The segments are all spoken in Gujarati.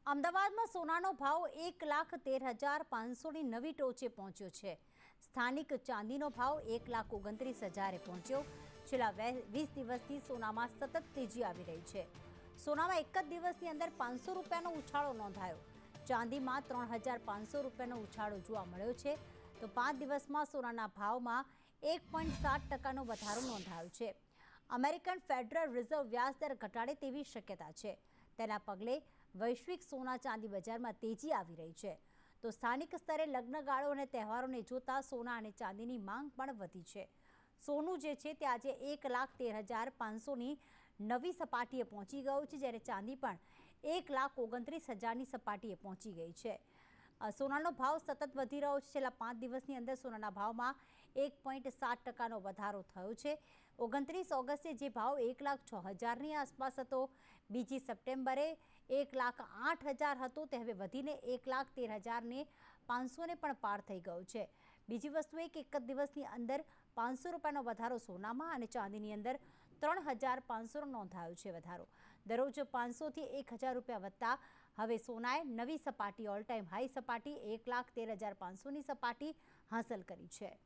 અમદાવાદમાં સોનાનો ભાવ 1,13,500ની નવી ટોચે પહોંચ્યો છે। સ્થાનિક ચાંદીનો ભાવ 1,29,000એ પહોંચ્યો। છેલ્લા 20 દિવસથી સોનામાં સતત તેજી આવી રહી છે। સોનામાં એક જ દિવસની અંદર 500 રૂપિયાનો ઉછાળો નોંધાયો। ચાંદીમાં 3,500 રૂપિયાનો ઉછાળો જોવા મળ્યો છે, તો 5 દિવસમાં સોનાના ભાવમાં 1.7% વધારો નોંધાયો છે। અમેરિકન ફેડરલ રિઝર્વ વ્યાજદર ઘટાડે તેવી શક્યતા છે। તેના પગલે વૈશ્વિક સોના ચાંદી બજારમાં તેજી આવી રહી છે, તો સ્થાનિક સ્તરે લગ્નગાળો અને તહેવારોને જોતા સોના અને ચાંદીની માંગ પણ વધી છે। સોનું જે છે તે આજે 1,13,500ની નવી સપાટીએ પહોંચી ગયું છે, જ્યારે ચાંદી પણ 1,29,000ની સપાટીએ પહોંચી ગઈ છે। સોનાનો ભાવ સતત વધી રહ્યો છે। છેલ્લા 5 દિવસની અંદર સોનાના ભાવમાં 1.7%નો વધારો થયો છે। 29 ઓગસ્ટે જે ભાવ 1,06,000ની આસપાસ હતો, 2 સપ્ટેમ્બરે 1,08,000 હતો, તે હવે વધીને 1,13,500ને પણ પાર થઈ ગયો છે। બીજી વસ્તુ એ કે એક જ દિવસની અંદર 500 રૂપિયાનો વધારો સોનામાં અને ચાંદીની અંદર 3,500નો નોંધાયો છે વધારો। દરરોજ 500થી 1,000 રૂપિયા વધતા હવે સોનાએ નવી સપાટી ઓલ ટાઈમ હાઈ સપાટી 1,13,500ની સપાટી હાંસલ કરી છે।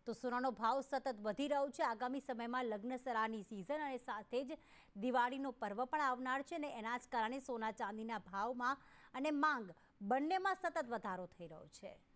તો સોનાનો ભાવ સતત વધી રહ્યો છે। આગામી સમયમાં લગ્નસરાની સિઝન અને સાથે જ દિવાળીનો પર્વ પણ આવનાર છે, અને એના જ કારણે સોના ચાંદીના ભાવમાં અને માંગ બંનેમાં સતત વધારો થઈ રહ્યો છે।